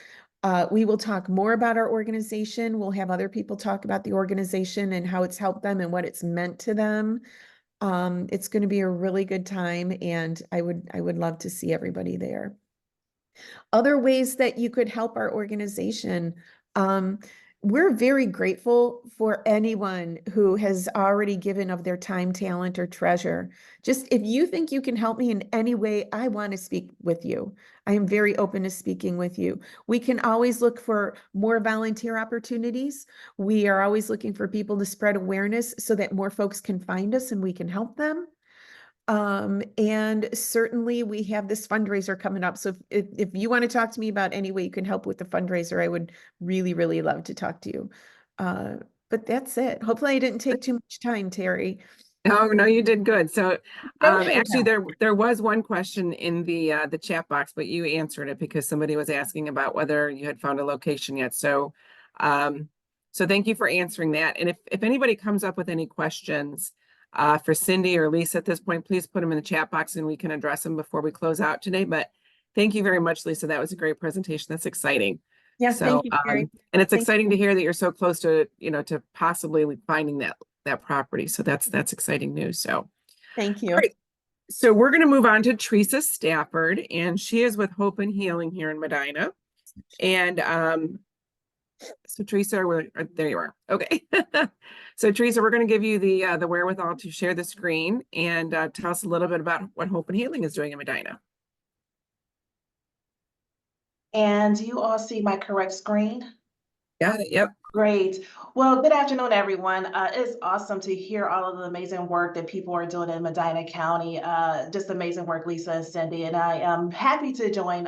We will talk more about our organization. We'll have other people talk about the organization and how it's helped them and what it's meant to them. It's going to be a really good time, and I would love to see everybody there. Other ways that you could help our organization. we're very grateful for anyone who has already given of their time, talent, or treasure. Just if you think you can help me in any way, I want to speak with you. I am very open to speaking with you. We can always look for more volunteer opportunities. We are always looking for people to spread awareness so that more folks can find us and we can help them. And certainly we have this fundraiser coming up. So if you want to talk to me about any way you can help with the fundraiser, I would really, really love to talk to you. But that's it. Hopefully I didn't take too much time, Terry. Oh, no, you did good. So Thank you. actually there was one question in the chat box, but you answered it because somebody was asking about whether you had found a location yet. So so thank you for answering that. And if anybody comes up with any questions for Cindy or Lisa at this point, please put them in the chat box and we can address them before we close out today. But thank you very much, Lisa. That was a great presentation. That's exciting. Yes, So, thank you, Terry. and it's Thank exciting to hear that you're so close to, to possibly finding that property. So that's exciting news. So, Thank you. all right. So we're going to move on to Teresa Stafford, and she is with Hope and Healing here in Medina. And so Teresa, there you are. Okay. So Teresa, we're going to give you the wherewithal to share the screen and tell us a little bit about what Hope and Healing is doing in Medina. And you all see my correct screen? Got it. Yep. Great. Well, good afternoon, everyone. It's awesome to hear all of the amazing work that people are doing in Medina County. Just amazing work, Lisa and Cindy. And I am happy to join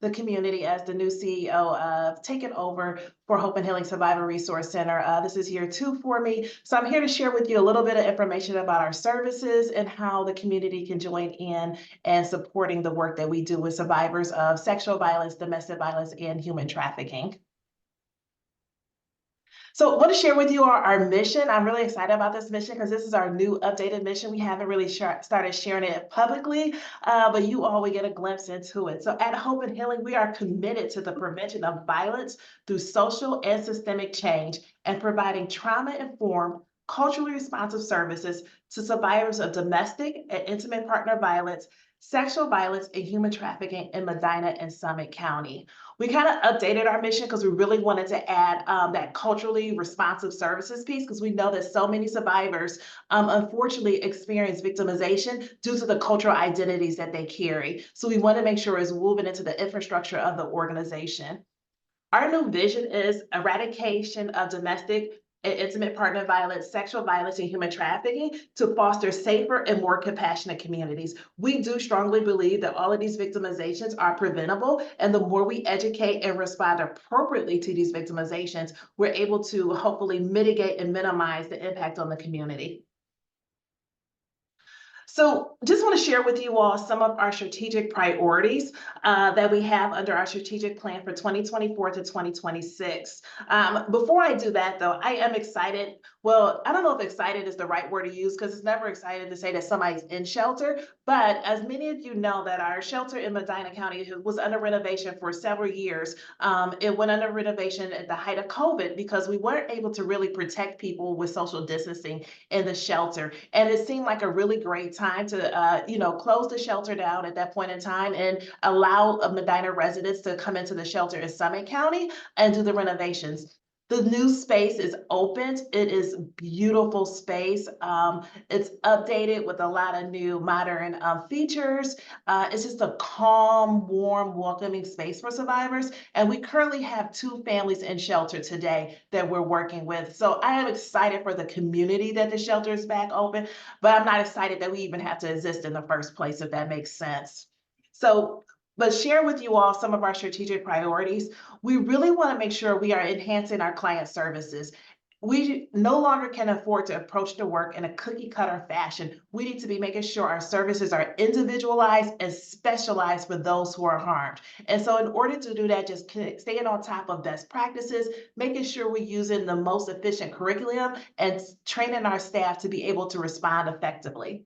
the community as the new CEO of taking over for Hope and Healing Survivor Resource Center. This is year 2 for me. So I'm here to share with you a little bit of information about our services and how the community can join in and supporting the work that we do with survivors of sexual violence, domestic violence, and human trafficking. So I want to share with you our mission. I'm really excited about this mission because this is our new updated mission. We haven't really started sharing it publicly, but you all will get a glimpse into it. So at Hope and Healing, we are committed to the prevention of violence through social and systemic change and providing trauma-informed, culturally responsive services to survivors of domestic and intimate partner violence, sexual violence, and human trafficking in Medina and Summit County. We kind of updated our mission because we really wanted to add that culturally responsive services piece because we know that so many survivors unfortunately experience victimization due to the cultural identities that they carry. So we want to make sure it's woven into the infrastructure of the organization. Our new vision is eradication of domestic and intimate partner violence, sexual violence, and human trafficking to foster safer and more compassionate communities. We do strongly believe that all of these victimizations are preventable, and the more we educate and respond appropriately to these victimizations, we're able to hopefully mitigate and minimize the impact on the community. So just want to share with you all some of our strategic priorities that we have under our strategic plan for 2024 to 2026. Before I do that, though, I am excited. Well, I don't know if excited is the right word to use because it's never excited to say that somebody's in shelter. But as many of you know, that our shelter in Medina County was under renovation for several years. It went under renovation at the height of COVID because we weren't able to really protect people with social distancing in the shelter. And it seemed like a really great time to close the shelter down at that point in time and allow Medina residents to come into the shelter in Summit County and do the renovations. The new space is opened. It is beautiful space. It's updated with a lot of new modern features. It's just a calm, warm, welcoming space for survivors. And we currently have 2 families in shelter today that we're working with. So I am excited for the community that the shelter is back open, but I'm not excited that we even have to exist in the first place, if that makes sense. So, but share with you all some of our strategic priorities. We really want to make sure we are enhancing our client services. We no longer can afford to approach the work in a cookie cutter fashion. We need to be making sure our services are individualized and specialized for those who are harmed. And so in order to do that, just staying on top of best practices, making sure we're using the most efficient curriculum and training our staff to be able to respond effectively.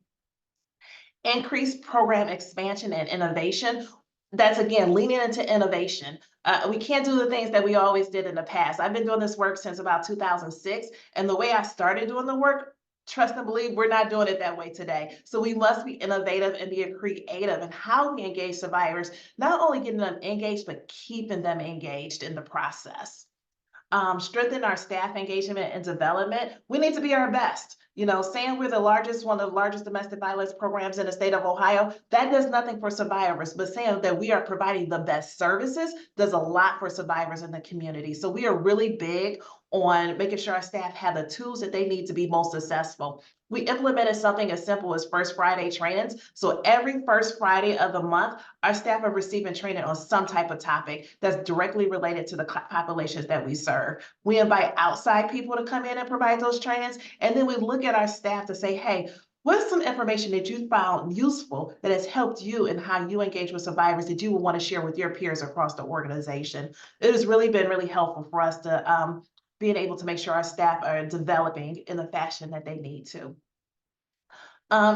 Increased program expansion and innovation. That's again, leaning into innovation. We can't do the things that we always did in the past. I've been doing this work since about 2006. And the way I started doing the work, trust and believe, we're not doing it that way today. So we must be innovative and be creative in how we engage survivors, not only getting them engaged, but keeping them engaged in the process. strengthen our staff engagement and development, we need to be our best. You know, saying we're one of the largest domestic violence programs in the state of Ohio, that does nothing for survivors, but saying that we are providing the best services does a lot for survivors in the community. So we are really big on making sure our staff have the tools that they need to be most successful. We implemented something as simple as First Friday trainings. So every first Friday of the month, our staff are receiving training on some type of topic that's directly related to the populations that we serve. We invite outside people to come in and provide those trainings. And then we look at our staff to say, hey, what's some information that you found useful that has helped you in how you engage with survivors that you would want to share with your peers across the organization? It has really been really helpful for us to being able to make sure our staff are developing in the fashion that they need to.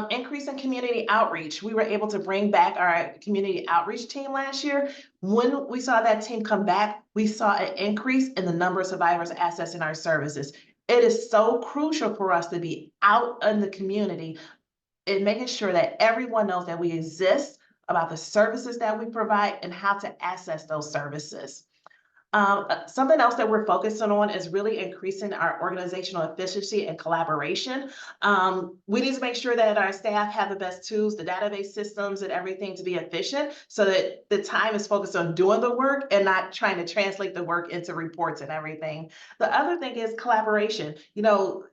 Increase in community outreach. We were able to bring back our community outreach team last year. When we saw that team come back, we saw an increase in the number of survivors accessing our services. It is so crucial for us to be out in the community and making sure that everyone knows that we exist, about the services that we provide, and how to access those services. Something else that we're focusing on is really increasing our organizational efficiency and collaboration. We need to make sure that our staff have the best tools, the database systems, and everything to be efficient so that the time is focused on doing the work and not trying to translate the work into reports and everything. The other thing is collaboration. You know,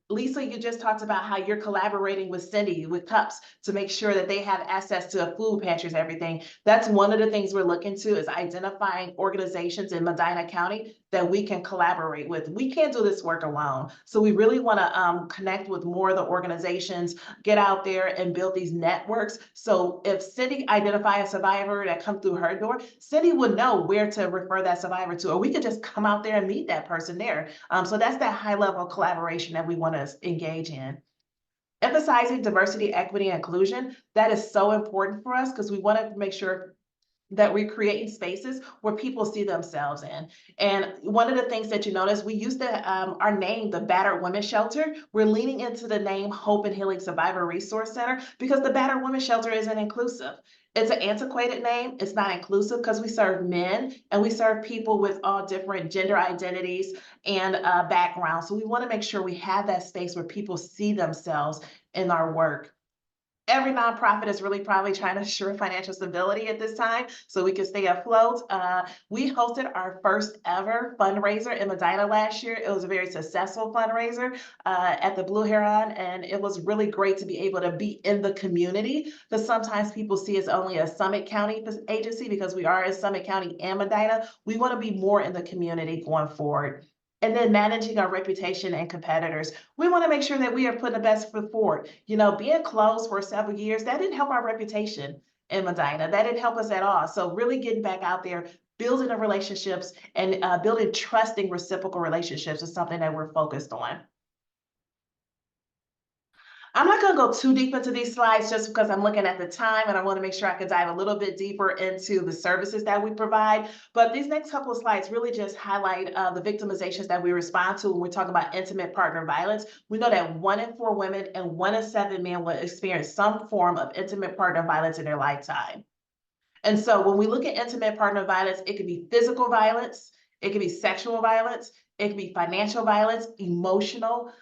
Lisa, you just talked about how you're collaborating with Cindy with CUPS to make sure that they have access to food pantries and everything. That's one of the things we're looking to, is identifying organizations in Medina County that we can collaborate with. We can't do this work alone. So we really want to connect with more of the organizations, get out there and build these networks. So if Cindy identifies a survivor that comes through her door, Cindy would know where to refer that survivor to, or we could just come out there and meet that person there. So that's that high level collaboration that we want to engage in. Emphasizing diversity, equity, and inclusion. That is so important for us because we want to make sure that we're creating spaces where people see themselves in. And one of the things that you notice, we used to, our name, the Battered Women's Shelter, we're leaning into the name Hope and Healing Survivor Resource Center because the Battered Women's Shelter isn't inclusive. It's an antiquated name. It's not inclusive because we serve men and we serve people with all different gender identities and backgrounds. So we want to make sure we have that space where people see themselves in our work. Every nonprofit is really probably trying to ensure financial stability at this time so we can stay afloat. We hosted our first ever fundraiser in Medina last year. It was a very successful fundraiser at the Blue Heron, and it was really great to be able to be in the community, because sometimes people see us only a Summit County agency because we are in Summit County and Medina. We want to be more in the community going forward. And then managing our reputation and competitors. We want to make sure that we are putting the best foot forward. You know, being closed for several years, that didn't help our reputation in Medina. That didn't help us at all. So really getting back out there, building the relationships and building trusting reciprocal relationships is something that we're focused on. I'm not going to go too deep into these slides just because I'm looking at the time and I want to make sure I can dive a little bit deeper into the services that we provide. But these next couple of slides really just highlight the victimizations that we respond to when we're talking about intimate partner violence. We know that 1 in 4 women and 1 in 7 men will experience some form of intimate partner violence in their lifetime. And so when we look at intimate partner violence, it could be physical violence, it could be sexual violence, it could be financial violence, emotional.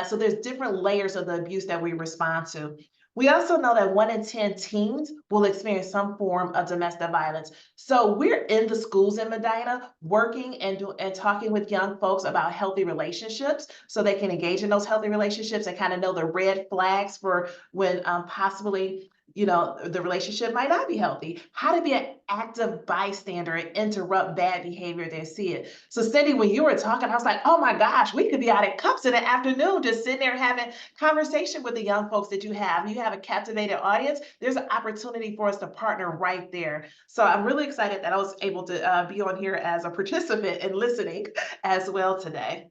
So there's different layers of the abuse that we respond to. We also know that 1 in 10 teens will experience some form of domestic violence. So we're in the schools in Medina working and talking with young folks about healthy relationships so they can engage in those healthy relationships and kind of know the red flags for when possibly, you know, the relationship might not be healthy. How to be an active bystander and interrupt bad behavior they see it. So Cindy, when you were talking, I was like, oh my gosh, we could be out at CUPS in the afternoon, just sitting there having conversation with the young folks that you have. You have a captivated audience. There's an opportunity for us to partner right there. So I'm really excited that I was able to be on here as a participant and listening as well today.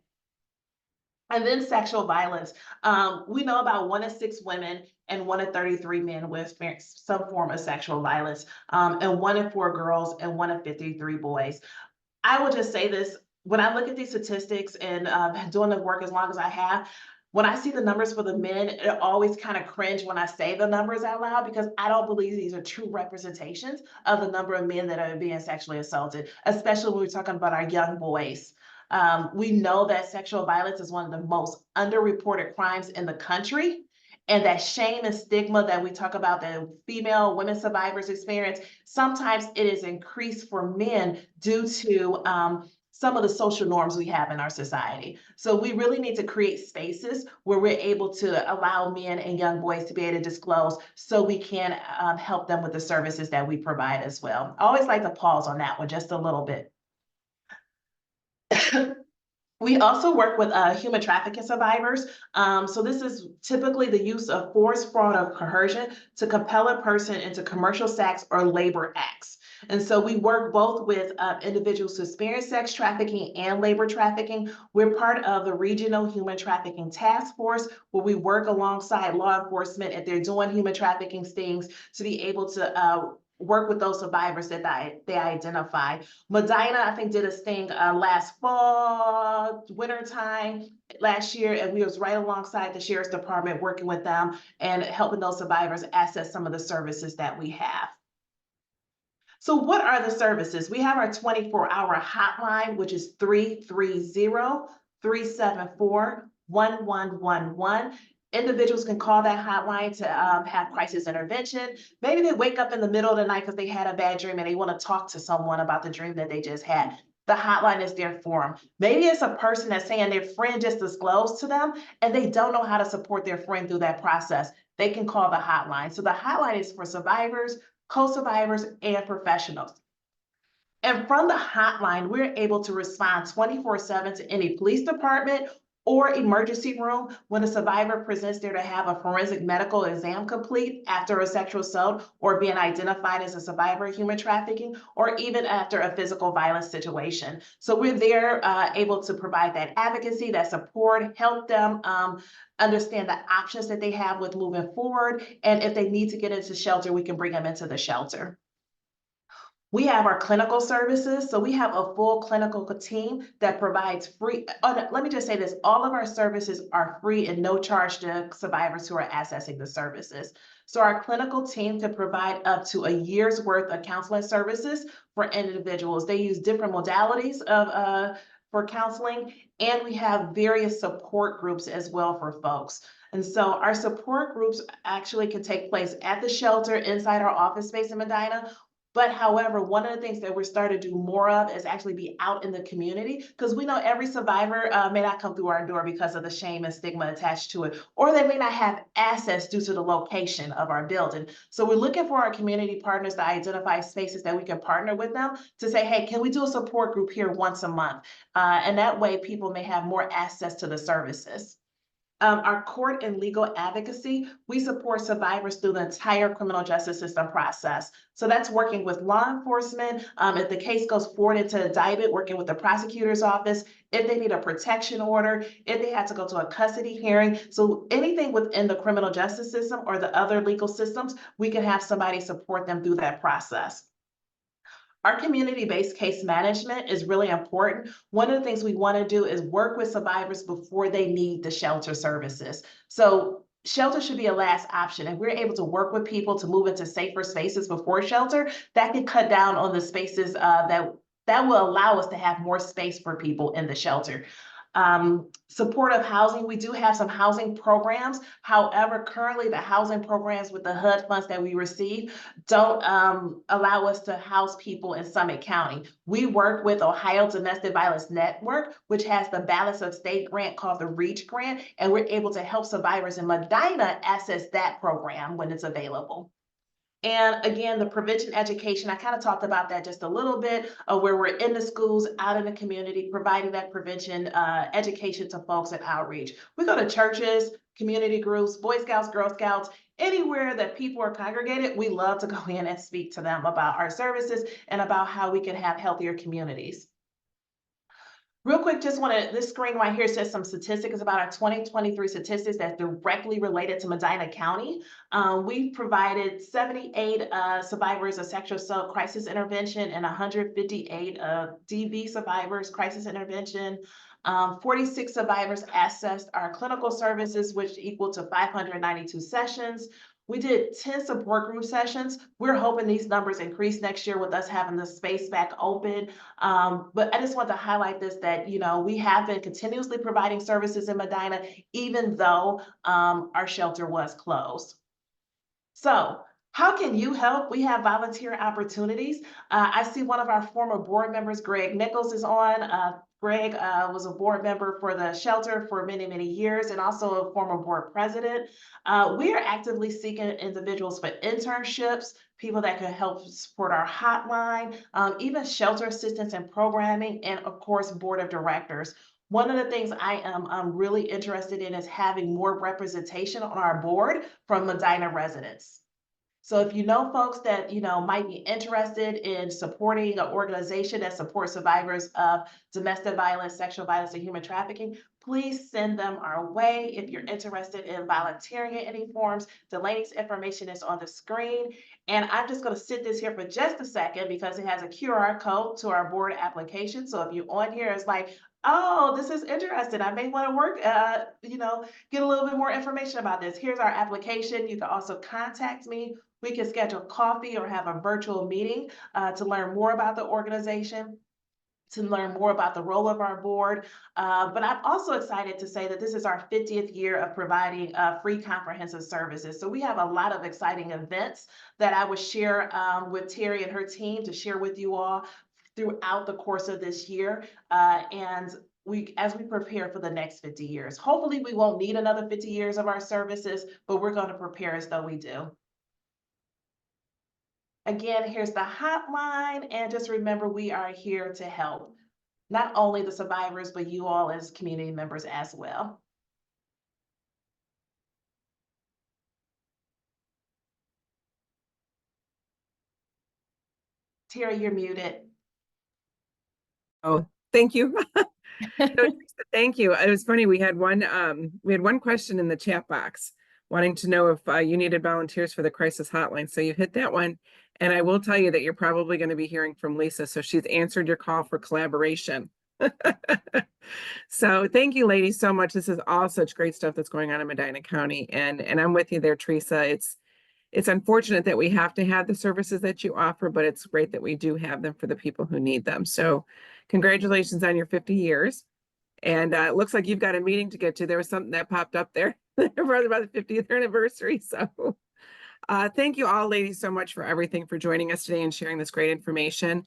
And then sexual violence. We know about 1 in 6 women and 1 in 33 men will experience some form of sexual violence, and 1 in 4 girls and 1 in 53 boys. I will just say this, when I look at these statistics and doing the work as long as I have, when I see the numbers for the men, it always kind of cringe when I say the numbers out loud because I don't believe these are true representations of the number of men that are being sexually assaulted, especially when we're talking about our young boys. We know that sexual violence is one of the most underreported crimes in the country. And that shame and stigma that we talk about that women survivors experience, sometimes it is increased for men due to some of the social norms we have in our society. So we really need to create spaces where we're able to allow men and young boys to be able to disclose so we can help them with the services that we provide as well. I always like to pause on that one just a little bit. We also work with human trafficking survivors. So this is typically the use of force, fraud, or coercion to compel a person into commercial sex or labor acts. And so we work both with individuals who experience sex trafficking and labor trafficking. We're part of the Regional Human Trafficking Task Force, where we work alongside law enforcement if they're doing human trafficking stings to be able to work with those survivors that they identify. Medina, I think, did a sting last fall, winter time last year, and we was right alongside the Sheriff's Department working with them and helping those survivors access some of the services that we have. So what are the services? We have our 24-hour hotline, which is 330-374-1111. Individuals can call that hotline to have crisis intervention. Maybe they wake up in the middle of the night because they had a bad dream and they want to talk to someone about the dream that they just had. The hotline is there for them. Maybe it's a person that's saying their friend just disclosed to them and they don't know how to support their friend through that process. They can call the hotline. So the hotline is for survivors, co-survivors, and professionals. And from the hotline, we're able to respond 24/7 to any police department or emergency room when a survivor presents there to have a forensic medical exam complete after a sexual assault or being identified as a survivor of human trafficking, or even after a physical violence situation. So we're there able to provide that advocacy, that support, help them understand the options that they have with moving forward. And if they need to get into shelter, we can bring them into the shelter. We have our clinical services. So we have a full clinical team that provides free, let me just say this, all of our services are free and no charge to survivors who are accessing the services. So our clinical team can provide up to a year's worth of counseling services for individuals. They use different modalities for counseling, and we have various support groups as well for folks. And so our support groups actually can take place at the shelter inside our office space in Medina. But however, one of the things that we're starting to do more of is actually be out in the community, because we know every survivor may not come through our door because of the shame and stigma attached to it, or they may not have access due to the location of our building. So we're looking for our community partners to identify spaces that we can partner with them to say, hey, can we do a support group here once a month? And that way people may have more access to the services. Our court and legal advocacy, we support survivors through the entire criminal justice system process. So that's working with law enforcement. If the case goes forward into indictment, working with the prosecutor's office, if they need a protection order, if they have to go to a custody hearing. So anything within the criminal justice system or the other legal systems, we can have somebody support them through that process. Our community-based case management is really important. One of the things we want to do is work with survivors before they need the shelter services. So shelter should be a last option. If we're able to work with people to move into safer spaces before shelter, that can cut down on the spaces that will allow us to have more space for people in the shelter. Supportive housing, we do have some housing programs. However, currently the housing programs with the HUD funds that we receive don't allow us to house people in Summit County. We work with Ohio Domestic Violence Network, which has the Balance of State grant called the REACH grant, and we're able to help survivors in Medina access that program when it's available. And again, the prevention education, I kind of talked about that just a little bit, where we're in the schools, out in the community, providing that prevention education to folks at outreach. We go to churches, community groups, Boy Scouts, Girl Scouts, anywhere that people are congregated, we love to go in and speak to them about our services and about how we can have healthier communities. Real quick, just this screen right here says some statistics about our 2023 statistics that's directly related to Medina County. We've provided 78 survivors of sexual assault crisis intervention and 158 DV survivors crisis intervention. 46 survivors accessed our clinical services, which equal to 592 sessions. We did 10 support group sessions. We're hoping these numbers increase next year with us having the space back open. But I just want to highlight this, that, you know, we have been continuously providing services in Medina, even though our shelter was closed. So how can you help? We have volunteer opportunities. I see one of our former board members, Greg Nichols, is on. Greg was a board member for the shelter for many, many years, and also a former board president. We are actively seeking individuals for internships, people that could help support our hotline, even shelter assistance and programming, and of course, board of directors. One of the things I am really interested in is having more representation on our board from Medina residents. So if you know folks that, you know, might be interested in supporting an organization that supports survivors of domestic violence, sexual violence, and human trafficking, please send them our way. If you're interested in volunteering in any forms, Delaney's information is on the screen. And I'm just going to sit this here for just a second because it has a QR code to our board application. So if you're on here, it's like, oh, this is interesting, I may want to work, you know, get a little bit more information about this. Here's our application. You can also contact me. We can schedule coffee or have a virtual meeting to learn more about the organization, to learn more about the role of our board. But I'm also excited to say that this is our 50th year of providing free comprehensive services. So we have a lot of exciting events that I will share with Terry and her team to share with you all throughout the course of this year. And as we prepare for the next 50 years, hopefully we won't need another 50 years of our services, but we're going to prepare as though we do. Again, here's the hotline, and just remember, we are here to help not only the survivors, but you all as community members as well. Terry, you're muted. Oh, thank you. No, Teresa, thank you. It was funny. We had one question in the chat box wanting to know if you needed volunteers for the crisis hotline. So you hit that one. And I will tell you that you're probably going to be hearing from Lisa. So she's answered your call for collaboration. So thank you, ladies, so much. This is all such great stuff that's going on in Medina County. And I'm with you there, Teresa. It's unfortunate that we have to have the services that you offer, but it's great that we do have them for the people who need them. So congratulations on your 50 years. And it looks like you've got a meeting to get to. There was something that popped up there about the 50th anniversary. So thank you all, ladies, so much for everything, for joining us today and sharing this great information.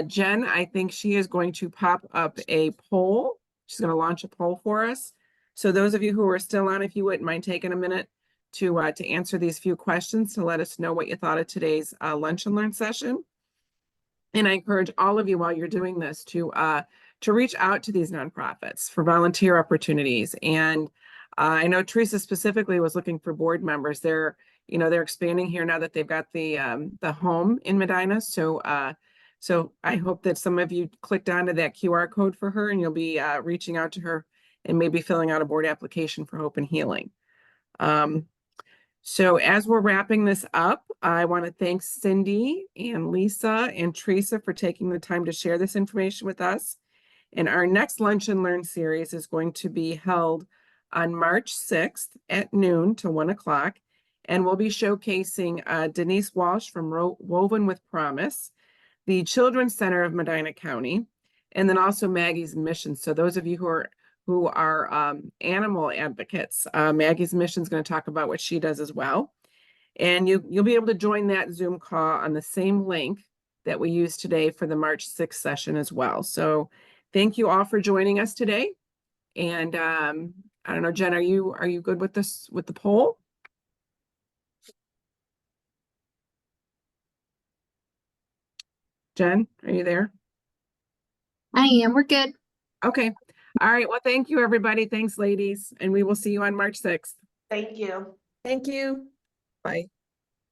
Jen, I think she is going to pop up a poll. She's going to launch a poll for us. So those of you who are still on, if you wouldn't mind taking a minute to answer these few questions, to let us know what you thought of today's Lunch and Learn session. And I encourage all of you, while you're doing this, to reach out to these nonprofits for volunteer opportunities. And I know Teresa specifically was looking for board members. They're expanding here now that they've got the home in Medina. So I hope that some of you clicked onto that QR code for her, and you'll be reaching out to her and maybe filling out a board application for Hope and Healing. So as we're wrapping this up, I want to thank Cindy and Lisa and Teresa for taking the time to share this information with us. And our next Lunch and Learn series is going to be held on March 6th at noon to 1 o'clock. And we'll be showcasing Denise Walsh from Woven with Promise, the Children's Center of Medina County, and then also Maggie's Mission. So those of you who are animal advocates, Maggie's Mission is going to talk about what she does as well. And you'll be able to join that Zoom call on the same link that we used today for the March 6th session as well. So thank you all for joining us today. And I don't know, Jen, are you good with this, with the poll? Jen, are you there? I am. We're good. Okay. All right. Well, thank you, everybody. Thanks, ladies. And we will see you on March 6th. Thank you. Thank you. Bye.